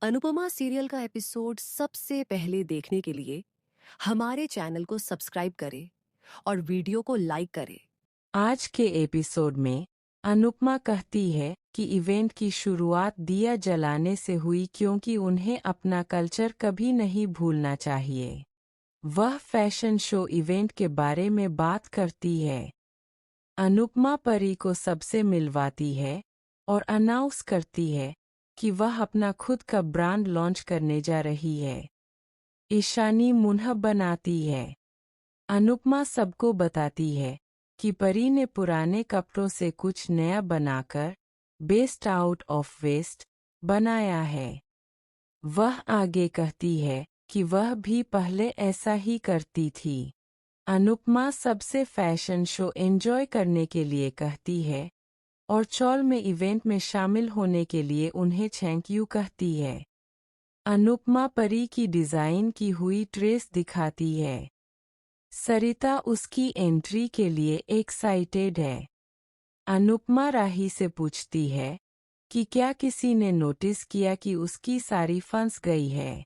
Anupama serial का episode सबसे पहले देखने के लिए हमारे चैनल को सब्सक्राइब करें और वीडियो को लाइक करें। आज के एपिसोड में अनुपमा कहती है कि इवेंट की शुरुआत दिया जलाने से हुई क्योंकि उन्हें अपना कल्चर कभी नहीं भूलना चाहिए। वह फैशन शो इवेंट के बारे में बात करती है। अनुपमा परी को सबसे मिलवाती है और अनाउंस करती है कि वह अपना खुद का ब्रांड लॉन्च करने जा रही है। ईशानी मुन्ह बनाती है। अनुपमा सबको बताती है कि परी ने पुराने कपड़ों से कुछ नया बनाकर बेस्ट आउट ऑफ वेस्ट बनाया है। वह आगे कहती है कि वह भी पहले ऐसा ही करती थी। अनुपमा सबसे फैशन शो एंजॉय करने के लिए कहती है और चौल में इवेंट में शामिल होने के लिए उन्हें थैंक यू कहती है। अनुपमा परी की डिज़ाइन की हुई ड्रेस दिखाती है। सरिता उसकी एंट्री के लिए एक्साइटेड है। अनुपमा राही से पूछती है कि क्या किसी ने नोटिस किया कि उसकी साड़ी फंस गई है।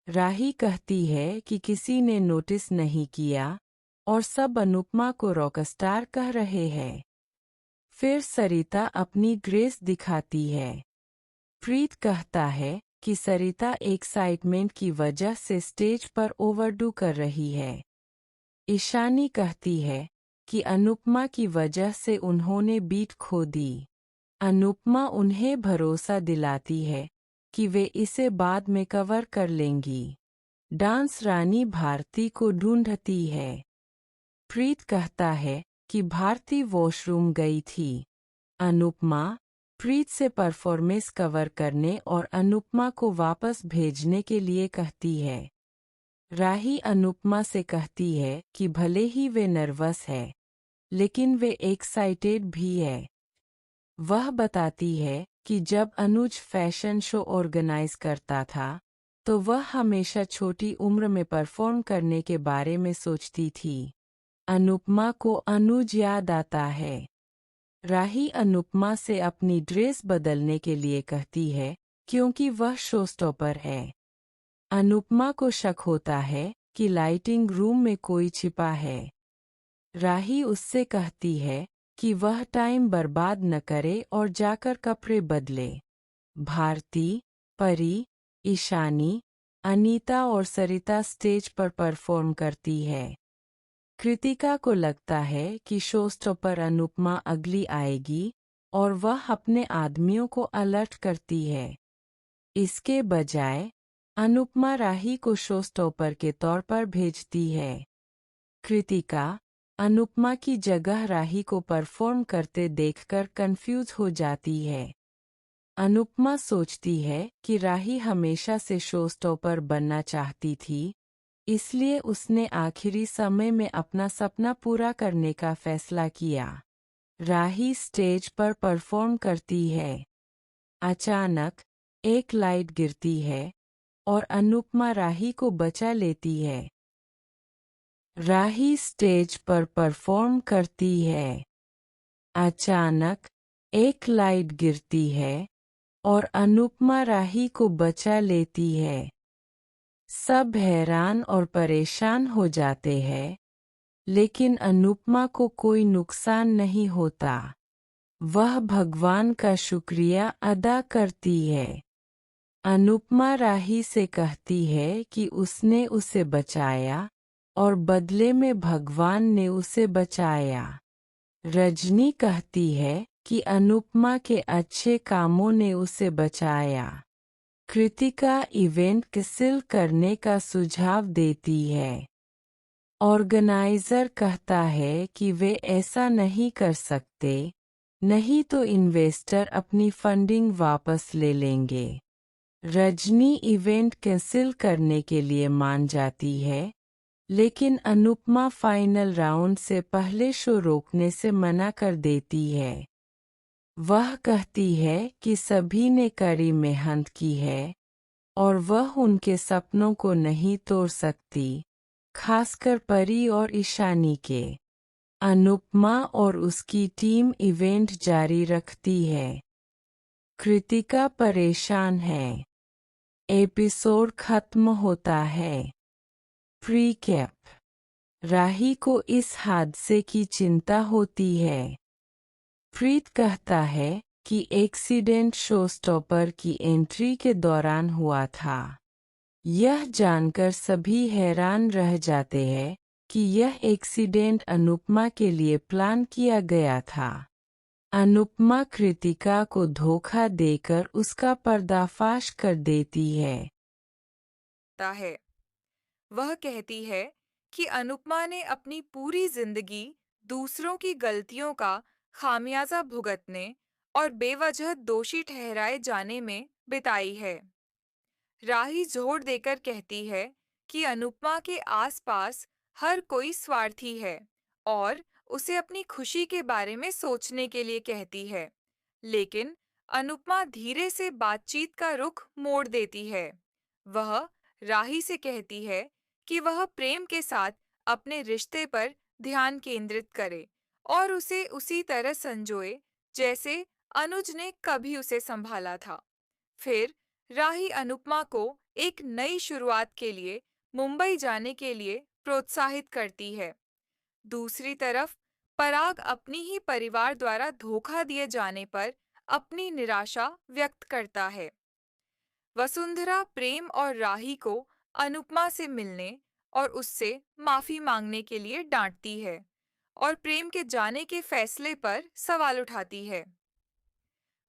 राही कहती है कि किसी ने नोटिस नहीं किया और सब अनुपमा को रॉकस्टार कह रहे हैं। फिर सरिता अपनी ग्रेस दिखाती है। प्रीत कहता है कि सरिता एक्साइटमेंट की वजह से स्टेज पर ओवरडू कर रही है। ईशानी कहती है कि अनुपमा की वजह से उन्होंने बीट खो दी। अनुपमा उन्हें भरोसा दिलाती है कि वे इसे बाद में कवर कर लेंगी। डांस रानी भारती को ढूंढती है। प्रीत कहता है कि भारती वॉशरूम गई थी। अनुपमा प्रीत से परफॉर्मेंस कवर करने और अनुपमा को वापस भेजने के लिए कहती है। राही अनुपमा से कहती है कि भले ही वे नर्वस है, लेकिन वे एक्साइटेड भी है। वह बताती है कि जब अनुज फैशन शो ऑर्गेनाइज करता था, तो वह हमेशा छोटी उम्र में परफॉर्म करने के बारे में सोचती थी। अनुपमा को अनुज याद आता है। राही अनुपमा से अपनी ड्रेस बदलने के लिए कहती है क्योंकि वह शोस्टॉपर है। अनुपमा को शक होता है कि लाइटिंग रूम में कोई छिपा है। राही उससे कहती है कि वह टाइम बर्बाद न करे और जाकर कपड़े बदले। भारती, परी, ईशानी, अनीता और सरिता स्टेज पर परफॉर्म करती है। कृतिका को लगता है कि शोस्टॉपर अनुपमा अगली आएगी और वह अपने आदमियों को अलर्ट करती है। इसके बजाय अनुपमा राही को शोस्टॉपर के तौर पर भेजती है। कृतिका अनुपमा की जगह राही को परफॉर्म करते देखकर कंफ्यूज हो जाती है। अनुपमा सोचती है कि राही हमेशा से शोस्टॉपर बनना चाहती थी, इसलिए उसने आखिरी समय में अपना सपना पूरा करने का फैसला किया। राही स्टेज पर परफॉर्म करती है। अचानक एक लाइट गिरती है और अनुपमा राही को बचा लेती है। राही स्टेज पर परफॉर्म करती है। अचानक एक लाइट गिरती है और अनुपमा राही को बचा लेती है। सब हैरान और परेशान हो जाते हैं, लेकिन अनुपमा को कोई नुकसान नहीं होता। वह भगवान का शुक्रिया अदा करती है। अनुपमा राही से कहती है कि उसने उसे बचाया और बदले में भगवान ने उसे बचाया। रजनी कहती है कि अनुपमा के अच्छे कामों ने उसे बचाया। कृतिका इवेंट कैंसिल करने का सुझाव देती है। ऑर्गेनाइजर कहता है कि वे ऐसा नहीं कर सकते, नहीं तो इन्वेस्टर अपनी फंडिंग वापस ले लेंगे। रजनी इवेंट कैंसिल करने के लिए मान जाती है, लेकिन अनुपमा फाइनल राउंड से पहले शो रोकने से मना कर देती है। वह कहती है कि सभी ने कड़ी मेहनत की है और वह उनके सपनों को नहीं तोड़ सकती, खासकर परी और ईशानी के। अनुपमा और उसकी टीम इवेंट जारी रखती है। कृतिका परेशान है। एपिसोड खत्म होता है। प्रीकैप। राही को इस हादसे की चिंता होती है। प्रीत कहता है कि एक्सीडेंट शोस्टॉपर की एंट्री के दौरान हुआ था। यह जानकर सभी हैरान रह जाते हैं कि यह एक्सीडेंट अनुपमा के लिए प्लान किया गया था। अनुपमा कृतिका को धोखा देकर उसका पर्दाफाश कर देती है। है। वह कहती है कि अनुपमा ने अपनी पूरी जिंदगी दूसरों की गलतियों का खामियाजा भुगतने और बेवजह दोषी ठहराए जाने में बिताई है। राही जोर देकर कहती है कि अनुपमा के आसपास हर कोई स्वार्थी है और उसे अपनी खुशी के बारे में सोचने के लिए कहती है, लेकिन अनुपमा धीरे से बातचीत का रुख मोड़ देती है। वह राही से कहती है कि वह प्रेम के साथ अपने रिश्ते पर ध्यान केंद्रित करे और उसे उसी तरह संजोए जैसे अनुज ने कभी उसे संभाला था। फिर राही अनुपमा को एक नई शुरुआत के लिए मुंबई जाने के लिए प्रोत्साहित करती है। दूसरी तरफ पराग अपनी ही परिवार द्वारा धोखा दिए जाने पर अपनी निराशा व्यक्त करता है। वसुंधरा प्रेम और राही को अनुपमा से मिलने और उससे माफी मांगने के लिए डांटती है और प्रेम के जाने के फैसले पर सवाल उठाती है।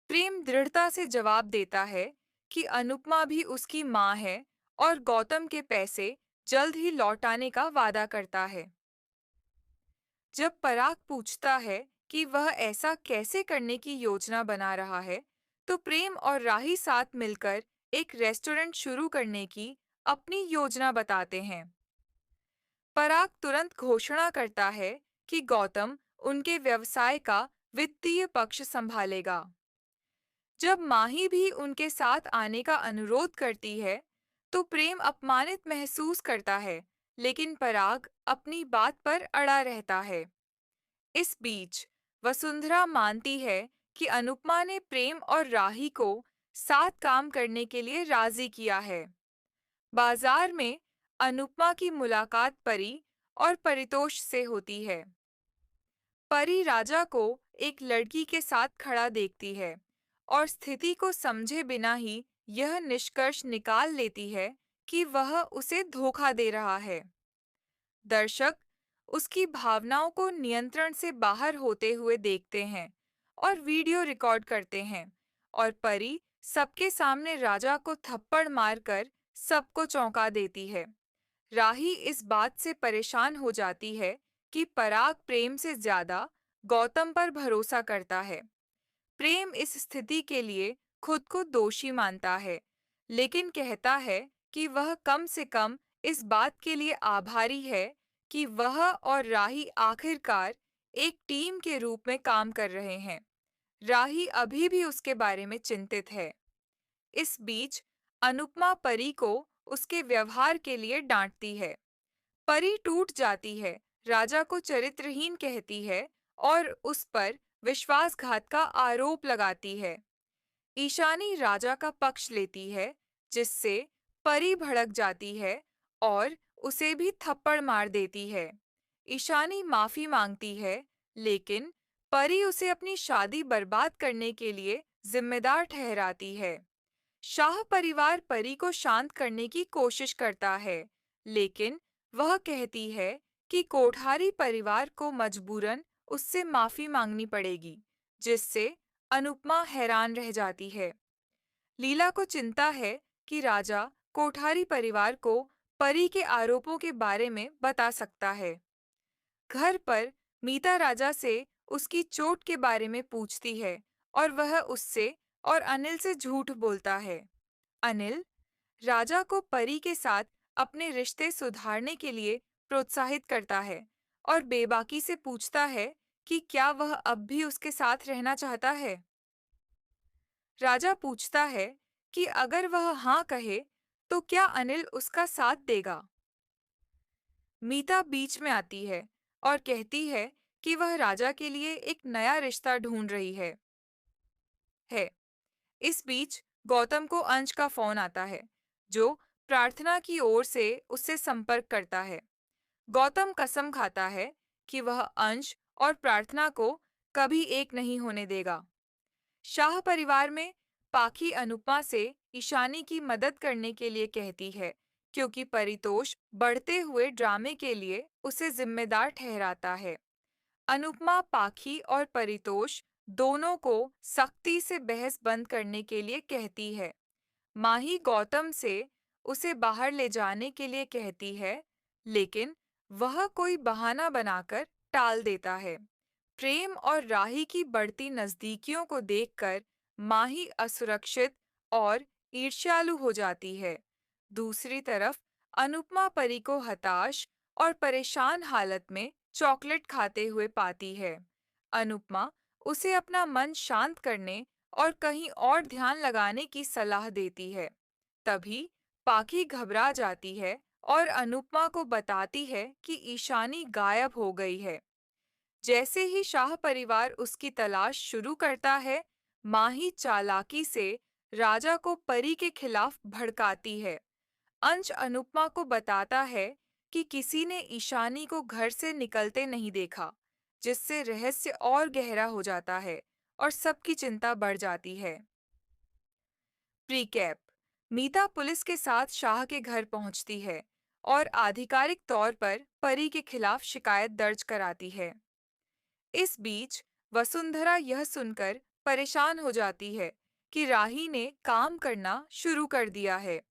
प्रेम दृढ़ता से जवाब देता है कि अनुपमा भी उसकी माँ है और गौतम के पैसे जल्द ही लौटाने का वादा करता है। जब पराग पूछता है कि वह ऐसा कैसे करने की योजना बना रहा है, तो प्रेम और राही साथ मिलकर एक रेस्टोरेंट शुरू करने की अपनी योजना बताते हैं। पराग तुरंत घोषणा करता है कि गौतम उनके व्यवसाय का वित्तीय पक्ष संभालेगा। जब माही भी उनके साथ आने का अनुरोध करती है, तो प्रेम अपमानित महसूस करता है, लेकिन पराग अपनी बात पर अड़ा रहता है। इस बीच वसुंधरा मानती है कि अनुपमा ने प्रेम और राही को साथ काम करने के लिए राजी किया है। बाजार में अनुपमा की मुलाकात परी और परितोष से होती है। परी राजा को एक लड़की के साथ खड़ा देखती है और स्थिति को समझे बिना ही यह निष्कर्ष निकाल लेती है कि वह उसे धोखा दे रहा है। दर्शक उसकी भावनाओं को नियंत्रण से बाहर होते हुए देखते हैं और वीडियो रिकॉर्ड करते हैं, और परी सबके सामने राजा को थप्पड़ मारकर सबको चौंका देती है। राही इस बात से परेशान हो जाती है कि पराग प्रेम से ज्यादा गौतम पर भरोसा करता है। प्रेम इस स्थिति के लिए खुद को दोषी मानता है, लेकिन कहता है कि वह कम से कम इस बात के लिए आभारी है कि वह और राही आखिरकार एक टीम के रूप में काम कर रहे हैं। राही अभी भी उसके बारे में चिंतित है। इस बीच अनुपमा परी को उसके व्यवहार के लिए डांटती है। परी टूट जाती है, राजा को चरित्रहीन कहती है और उस पर विश्वासघात का आरोप लगाती है। ईशानी राजा का पक्ष लेती है, जिससे परी भड़क जाती है और उसे भी थप्पड़ मार देती है। ईशानी माफी मांगती है, लेकिन परी उसे अपनी शादी बर्बाद करने के लिए जिम्मेदार ठहराती है। शाह परिवार परी को शांत करने की कोशिश करता है, लेकिन वह कहती है कि कोठारी परिवार को मजबूरन उससे माफी मांगनी पड़ेगी, जिससे अनुपमा हैरान रह जाती है। लीला को चिंता है कि राजा कोठारी परिवार को परी के आरोपों के बारे में बता सकता है। घर पर मीता राजा से उसकी चोट के बारे में पूछती है और वह उससे और अनिल से झूठ बोलता है। अनिल राजा को परी के साथ अपने रिश्ते सुधारने के लिए प्रोत्साहित करता है और बेबाकी से पूछता है कि क्या वह अब भी उसके साथ रहना चाहता है। राजा पूछता है कि अगर वह हाँ कहे तो क्या अनिल उसका साथ देगा। मीता बीच में आती है और कहती है कि वह राजा के लिए एक नया रिश्ता ढूंढ रही है। इस बीच गौतम को अंश का फोन आता है। जो प्रार्थना की ओर से उससे संपर्क करता है। गौतम कसम खाता है कि वह अंश और प्रार्थना को कभी एक नहीं होने देगा। शाह परिवार में पाखी अनुपमा से ईशानी की मदद करने के लिए कहती है, क्योंकि परितोष बढ़ते हुए ड्रामे के लिए उसे जिम्मेदार ठहराता है। अनुपमा पाखी और परितोष दोनों को सख्ती से बहस बंद करने के लिए कहती है। माही गौतम से उसे बाहर ले जाने के लिए कहती है, लेकिन वह कोई बहाना बनाकर टाल देता है। प्रेम और राही की बढ़ती नजदीकियों को देखकर माही असुरक्षित और ईर्ष्यालु हो जाती है। दूसरी तरफ अनुपमा परी को हताश और परेशान हालत में चॉकलेट खाते हुए पाती है। अनुपमा उसे अपना मन शांत करने और कहीं और ध्यान लगाने की सलाह देती है। तभी पाखी घबरा जाती है और अनुपमा को बताती है कि ईशानी गायब हो गई है। जैसे ही शाह परिवार उसकी तलाश शुरू करता है, माही चालाकी से राजा को परी के खिलाफ भड़काती है। अंश अनुपमा को बताता है कि किसी ने ईशानी को घर से निकलते नहीं देखा, जिससे रहस्य और गहरा हो जाता है और सबकी चिंता बढ़ जाती है। प्रीकैप। मीता पुलिस के साथ शाह के घर पहुंचती है और आधिकारिक तौर पर परी के खिलाफ शिकायत दर्ज कराती है। इस बीच वसुंधरा यह सुनकर परेशान हो जाती है कि राही ने काम करना शुरू कर दिया है।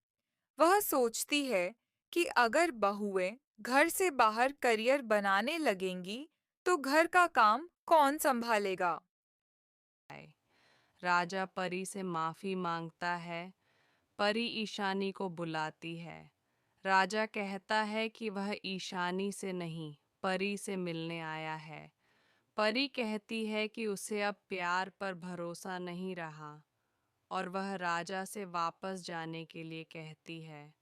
वह सोचती है कि अगर बहुएं घर से बाहर करियर बनाने लगेंगी, तो घर का काम कौन संभालेगा? राजा परी से माफी मांगता है। परी ईशानी को बुलाती है। राजा कहता है कि वह ईशानी से नहीं, परी से मिलने आया है। परी कहती है कि उसे अब प्यार पर भरोसा नहीं रहा और वह राजा से वापस जाने के लिए कहती है।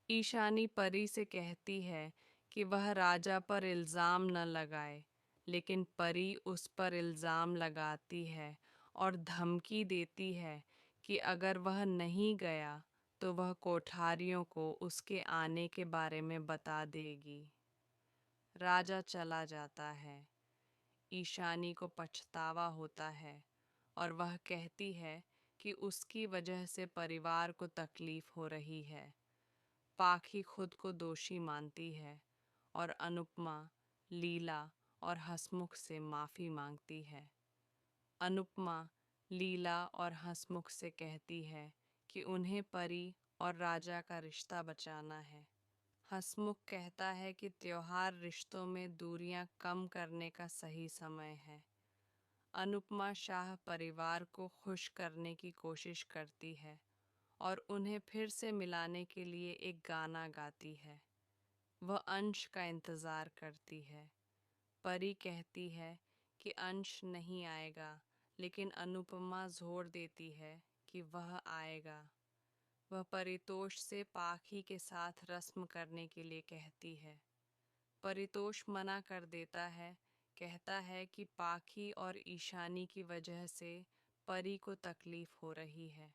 ईशानी परी से कहती है कि वह राजा पर इल्ज़ाम न लगाए, लेकिन परी उस पर इल्ज़ाम लगाती है और धमकी देती है कि अगर वह नहीं गया तो वह कोठारियों को उसके आने के बारे में बता देगी। राजा चला जाता है। ईशानी को पछतावा होता है और वह कहती है कि उसकी वजह से परिवार को तकलीफ हो रही है। पाखी खुद को दोषी मानती है और अनुपमा, लीला और हंसमुख से माफ़ी मांगती है। अनुपमा, लीला और हंसमुख से कहती है कि उन्हें परी और राजा का रिश्ता बचाना है। हंसमुख कहता है कि त्योहार रिश्तों में दूरियां कम करने का सही समय है। अनुपमा शाह परिवार को खुश करने की कोशिश करती है और उन्हें फिर से मिलाने के लिए एक गाना गाती है। वह अंश का इंतज़ार करती है। परी कहती है कि अंश नहीं आएगा, लेकिन अनुपमा जोर देती है कि वह आएगा। वह परितोष से पाखी के साथ रस्म करने के लिए कहती है। परितोष मना कर देता है, कहता है कि पाखी और ईशानी की वजह से परी को तकलीफ हो रही है।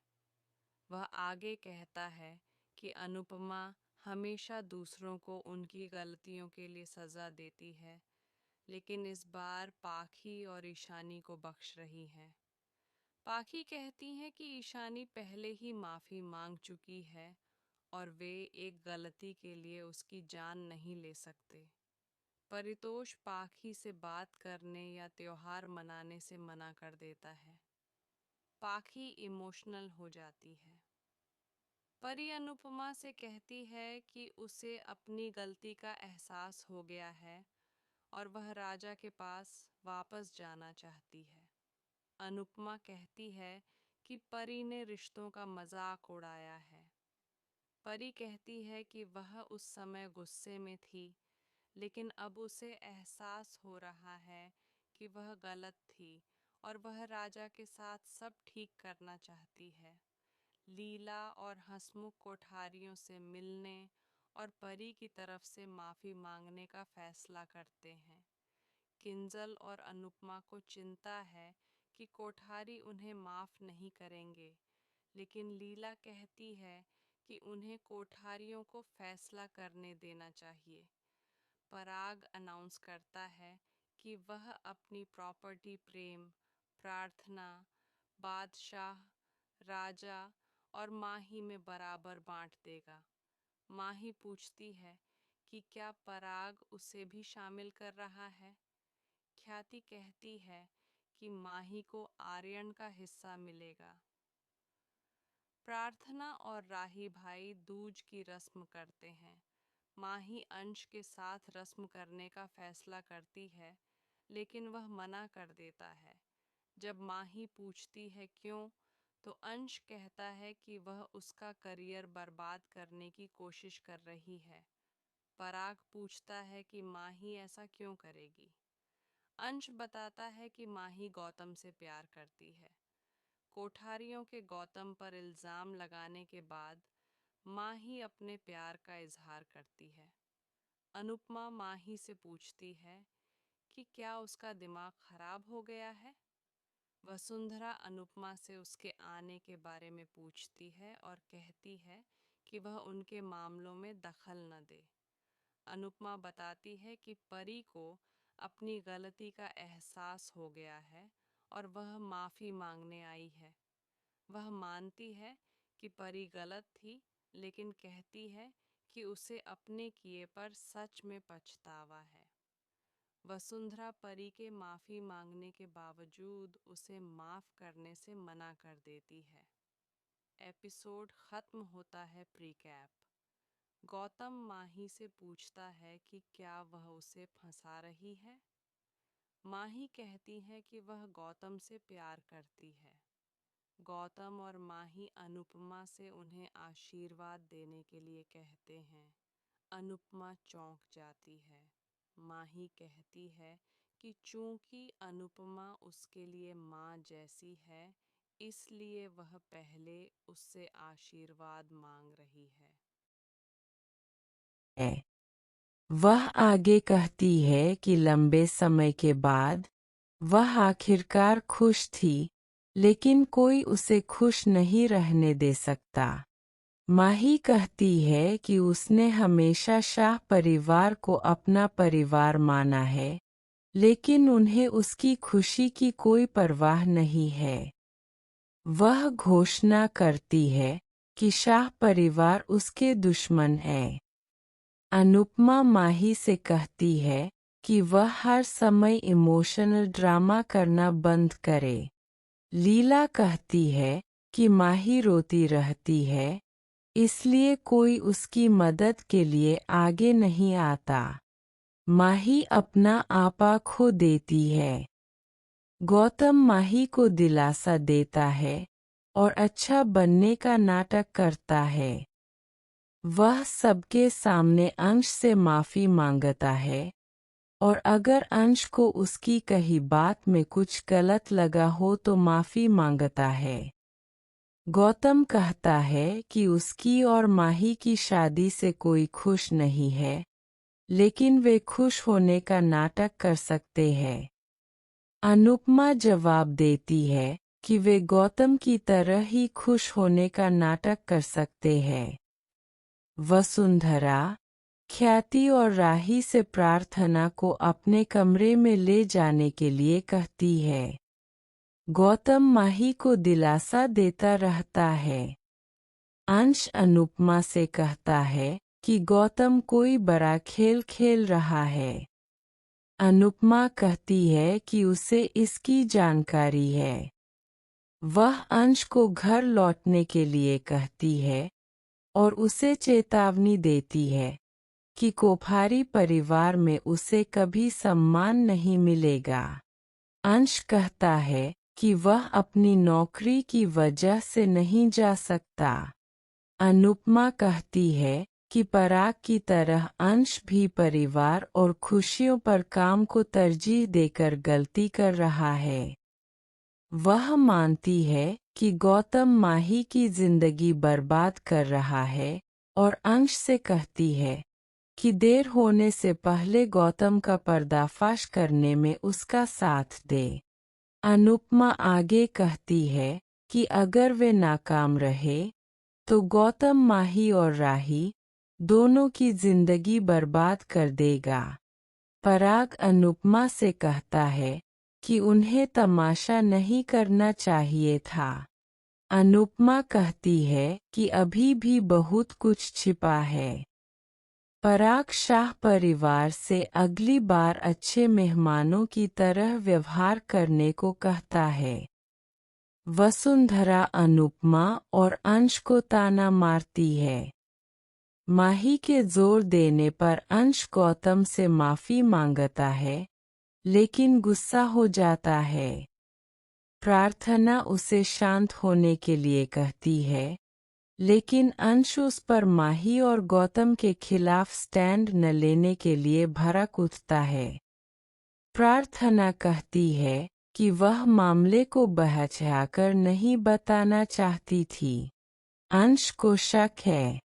वह आगे कहता है कि अनुपमा हमेशा दूसरों को उनकी गलतियों के लिए सज़ा देती है, लेकिन इस बार पाखी और ईशानी को बख्श रही है। पाखी कहती हैं कि ईशानी पहले ही माफ़ी मांग चुकी है और वे एक गलती के लिए उसकी जान नहीं ले सकते। परितोष पाखी से बात करने या त्योहार मनाने से मना कर देता है। पाखी इमोशनल हो जाती है। परी अनुपमा से कहती है कि उसे अपनी गलती का एहसास हो गया है और वह राजा के पास वापस जाना चाहती है। अनुपमा कहती है कि परी ने रिश्तों का मजाक उड़ाया है। परी कहती है कि वह उस समय गुस्से में थी, लेकिन अब उसे एहसास हो रहा है कि वह गलत थी और वह राजा के साथ सब ठीक करना चाहती है। लीला और हंसमुख कोठारियों से मिलने और परी की तरफ से माफ़ी मांगने का फैसला करते हैं। किंजल और अनुपमा को चिंता है कि कोठारी उन्हें माफ़ नहीं करेंगे, लेकिन लीला कहती है कि उन्हें कोठारियों को फैसला करने देना चाहिए। पराग अनाउंस करता है कि वह अपनी प्रॉपर्टी प्रेम, प्रार्थना, बादशाह, राजा और माही में बराबर बांट देगा। माही पूछती है कि क्या पराग उसे भी शामिल कर रहा है। ख्याति कहती है कि माही को आर्यन का हिस्सा मिलेगा। प्रार्थना और राही भाई दूज की रस्म करते हैं। माही अंश के साथ रस्म करने का फैसला करती है, लेकिन वह मना कर देता है। जब माही पूछती है क्यों, तो अंश कहता है कि वह उसका करियर बर्बाद करने की कोशिश कर रही है। पराग पूछता है कि माही ऐसा क्यों करेगी। अंश बताता है कि माही गौतम से प्यार करती है। कोठारियों के गौतम पर इल्जाम लगाने के बाद माही अपने प्यार का इजहार करती है। अनुपमा माही से पूछती है कि क्या उसका दिमाग खराब हो गया है। वसुंधरा अनुपमा से उसके आने के बारे में पूछती है और कहती है कि वह उनके मामलों में दखल न दे। अनुपमा बताती है कि परी को अपनी गलती का एहसास हो गया है और वह माफ़ी मांगने आई है। वह मानती है कि परी गलत थी, लेकिन कहती है कि उसे अपने किए पर सच में पछतावा है। वसुंधरा परी के माफ़ी मांगने के बावजूद उसे माफ़ करने से मना कर देती है। एपिसोड ख़त्म होता है प्रीकैप। गौतम माही से पूछता है कि क्या वह उसे फंसा रही है। माही कहती है कि वह गौतम से प्यार करती है। गौतम और माही अनुपमा से उन्हें आशीर्वाद देने के लिए कहते हैं। अनुपमा चौंक जाती है। माही कहती है कि चूंकि अनुपमा उसके लिए माँ जैसी है, इसलिए वह पहले उससे आशीर्वाद मांग रही है। वह आगे कहती है कि लंबे समय के बाद वह आखिरकार खुश थी, लेकिन कोई उसे खुश नहीं रहने दे सकता। माही कहती है कि उसने हमेशा शाह परिवार को अपना परिवार माना है, लेकिन उन्हें उसकी खुशी की कोई परवाह नहीं है। वह घोषणा करती है कि शाह परिवार उसके दुश्मन है। अनुपमा माही से कहती है कि वह हर समय इमोशनल ड्रामा करना बंद करे। लीला कहती है कि माही रोती रहती है, इसलिए कोई उसकी मदद के लिए आगे नहीं आता। माही अपना आपा खो देती है। गौतम माही को दिलासा देता है और अच्छा बनने का नाटक करता है। वह सबके सामने अंश से माफ़ी मांगता है, और अगर अंश को उसकी कही बात में कुछ गलत लगा हो तो माफ़ी मांगता है। गौतम कहता है कि उसकी और माही की शादी से कोई खुश नहीं है, लेकिन वे खुश होने का नाटक कर सकते हैं। अनुपमा जवाब देती है कि वे गौतम की तरह ही खुश होने का नाटक कर सकते हैं। वसुंधरा, ख्याति और राही से प्रार्थना को अपने कमरे में ले जाने के लिए कहती है। गौतम माही को दिलासा देता रहता है। अंश अनुपमा से कहता है कि गौतम कोई बड़ा खेल खेल रहा है। अनुपमा कहती है कि उसे इसकी जानकारी है। वह अंश को घर लौटने के लिए कहती है और उसे चेतावनी देती है कि कोठारी परिवार में उसे कभी सम्मान नहीं मिलेगा। अंश कहता है कि वह अपनी नौकरी की वजह से नहीं जा सकता। अनुपमा कहती है कि पराग की तरह अंश भी परिवार और खुशियों पर काम को तरजीह देकर गलती कर रहा है। वह मानती है कि गौतम माही की जिंदगी बर्बाद कर रहा है और अंश से कहती है कि देर होने से पहले गौतम का पर्दाफाश करने में उसका साथ दे। अनुपमा आगे कहती है कि अगर वे नाकाम रहे तो गौतम माही और राही दोनों की जिंदगी बर्बाद कर देगा। पराग अनुपमा से कहता है कि उन्हें तमाशा नहीं करना चाहिए था। अनुपमा कहती है कि अभी भी बहुत कुछ छिपा है। पराग शाह परिवार से अगली बार अच्छे मेहमानों की तरह व्यवहार करने को कहता है। वसुंधरा अनुपमा और अंश को ताना मारती है। माही के जोर देने पर अंश गौतम से माफी मांगता है, लेकिन गुस्सा हो जाता है। प्रार्थना उसे शांत होने के लिए कहती है, लेकिन अंश उस पर माही और गौतम के खिलाफ स्टैंड न लेने के लिए भड़क उठता है। प्रार्थना कहती है कि वह मामले को बहकाकर नहीं बताना चाहती थी। अंश को शक है